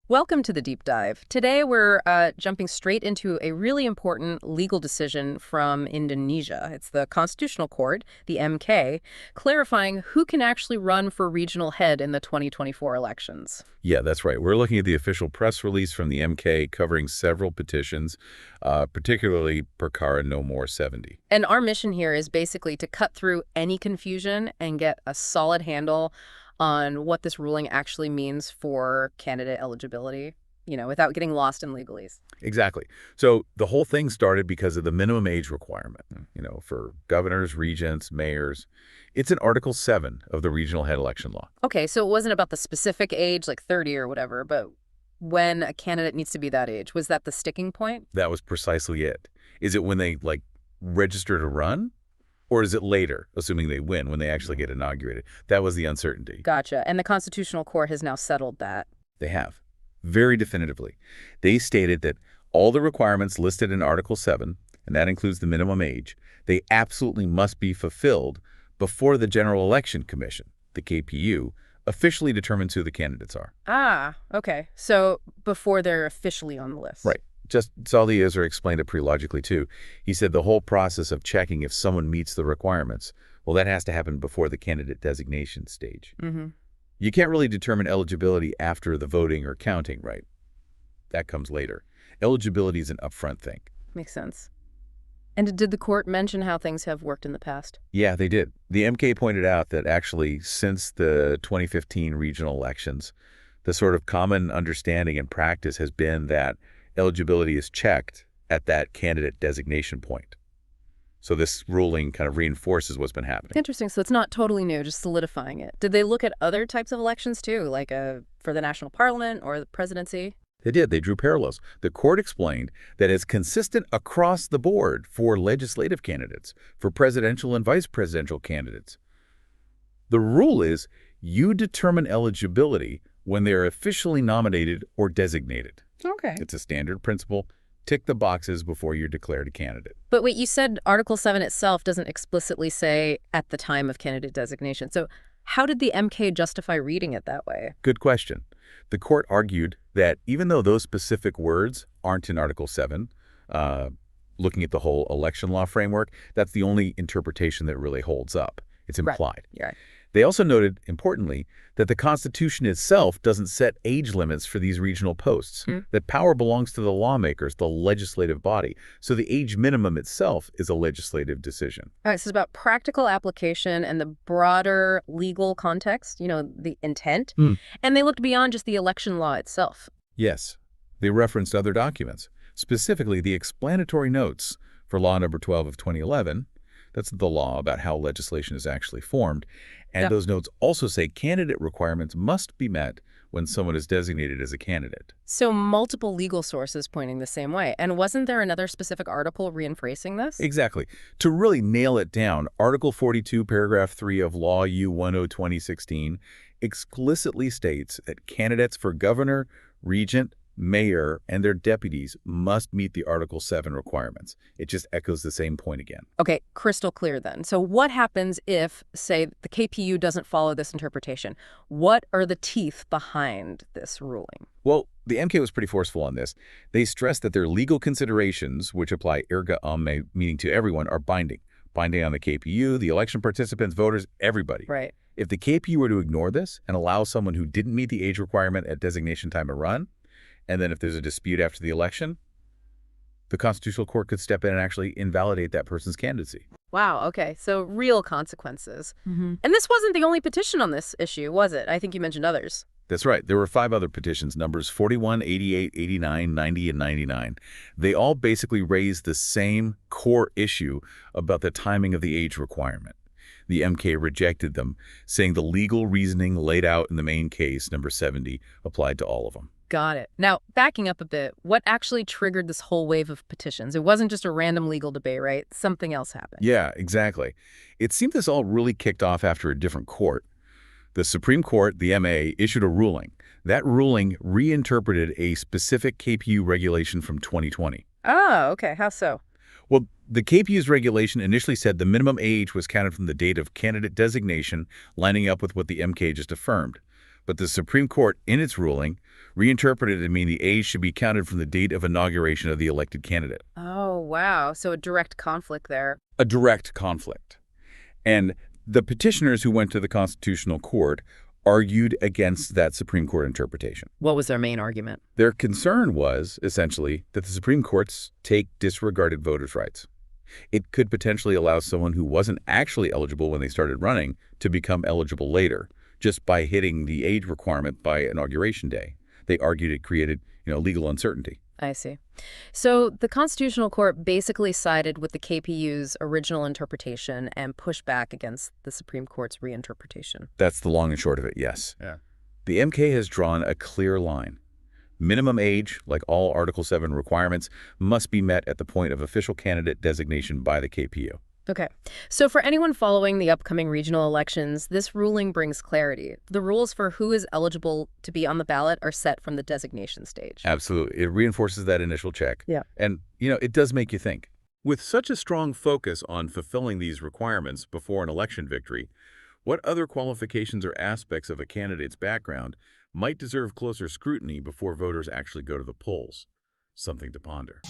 Welcome to the deep dive. Today we're jumping straight into a really important legal decision from Indonesia. It's the Constitutional Court, the MK, clarifying who can actually run for regional head in the 2024 elections. Yeah, that's right. We're looking at the official press release from the MK covering several petitions, particularly Perkara No More 70. And our mission here is basically to cut through any confusion and get a solid handle on what this ruling actually means for candidate eligibility, without getting lost in legalese. Exactly. So the whole thing started because of the minimum age requirement, for governors, regents, mayors. It's in Article 7 of the Regional Head Election Law. Okay, so it wasn't about the specific age, like 30 or whatever, but when a candidate needs to be that age. Was that the sticking point? That was precisely it. Is it when they, register to run? Or is it later, assuming they win, when they actually get inaugurated? That was the uncertainty. Gotcha. And the Constitutional Court has now settled that. They have, very definitively. They stated that all the requirements listed in Article 7, and that includes the minimum age, they absolutely must be fulfilled before the General Election Commission, the KPU, officially determines who the candidates are. Ah, okay. So before they're officially on the list. Right. Just Saldi Isra explained it pretty logically, too. He said the whole process of checking if someone meets the requirements, well, that has to happen before the candidate designation stage. Mm-hmm. You can't really determine eligibility after the voting or counting, right? That comes later. Eligibility is an upfront thing. Makes sense. And did the court mention how things have worked in the past? Yeah, they did. The MK pointed out that actually since the 2015 regional elections, the sort of common understanding and practice has been that eligibility is checked at that candidate designation point. So this ruling kind of reinforces what's been happening. Interesting. So it's not totally new, just solidifying it. Did they look at other types of elections too, like for the national parliament or the presidency? They did. They drew parallels. The court explained that it's consistent across the board for legislative candidates, for presidential and vice presidential candidates. The rule is you determine eligibility when they are officially nominated or designated. Okay. It's a standard principle. Tick the boxes before you're declared a candidate. But wait, you said Article 7 itself doesn't explicitly say at the time of candidate designation. So how did the MK justify reading it that way? Good question. The court argued that even though those specific words aren't in Article 7, looking at the whole election law framework, that's the only interpretation that really holds up. It's implied. Right. Yeah. They also noted, importantly, that the Constitution itself doesn't set age limits for these regional posts, that power belongs to the lawmakers, the legislative body. So the age minimum itself is a legislative decision. All right, so it's about practical application and the broader legal context, the intent. And they looked beyond just the election law itself. Yes. They referenced other documents, specifically the explanatory notes for Law Number 12 of 2011. That's the law about how legislation is actually formed. And those notes also say candidate requirements must be met when someone is designated as a candidate. So multiple legal sources pointing the same way. And wasn't there another specific article reinforcing this? Exactly. To really nail it down, Article 42, Paragraph 3 of Law U-10-2016 explicitly states that candidates for governor, regent, mayor, and their deputies must meet the Article 7 requirements. It just echoes the same point again. Okay, crystal clear then. So what happens if, say, the KPU doesn't follow this interpretation? What are the teeth behind this ruling? Well, the MK was pretty forceful on this. They stressed that their legal considerations, which apply erga omne, meaning to everyone, are binding. Binding on the KPU, the election participants, voters, everybody. Right. If the KPU were to ignore this and allow someone who didn't meet the age requirement at designation time to run, and then if there's a dispute after the election, the Constitutional Court could step in and actually invalidate that person's candidacy. Wow, okay. So real consequences. And this wasn't the only petition on this issue, was it? I think you mentioned others. That's right. There were 5 other petitions, numbers 41, 88, 89, 90, and 99. They all basically raised the same core issue about the timing of the age requirement. The MK rejected them, saying the legal reasoning laid out in the main case, number 70, applied to all of them. Got it. Now, backing up a bit, what actually triggered this whole wave of petitions? It wasn't just a random legal debate, right? Something else happened. Yeah, exactly. It seemed this all really kicked off after a different court. The Supreme Court, the MA, issued a ruling. That ruling reinterpreted a specific KPU regulation from 2020. Oh, okay. How so? Well, the KPU's regulation initially said the minimum age was counted from the date of candidate designation, lining up with what the MK just affirmed. But the Supreme Court, in its ruling, reinterpreted it to mean the age should be counted from the date of inauguration of the elected candidate. Oh, wow. So a direct conflict there. A direct conflict. And the petitioners who went to the Constitutional Court argued against that Supreme Court interpretation. What was their main argument? Their concern was, essentially, that the Supreme Court's take disregarded voters' rights. It could potentially allow someone who wasn't actually eligible when they started running to become eligible later, just by hitting the age requirement by Inauguration Day. They argued it created, legal uncertainty. I see. So the Constitutional Court basically sided with the KPU's original interpretation and pushed back against the Supreme Court's reinterpretation. That's the long and short of it, yes. Yeah. The MK has drawn a clear line. Minimum age, like all Article 7 requirements, must be met at the point of official candidate designation by the KPU. Okay. So for anyone following the upcoming regional elections, this ruling brings clarity. The rules for who is eligible to be on the ballot are set from the designation stage. Absolutely. It reinforces that initial check. Yeah. And, it does make you think. With such a strong focus on fulfilling these requirements before an election victory, what other qualifications or aspects of a candidate's background might deserve closer scrutiny before voters actually go to the polls? Something to ponder.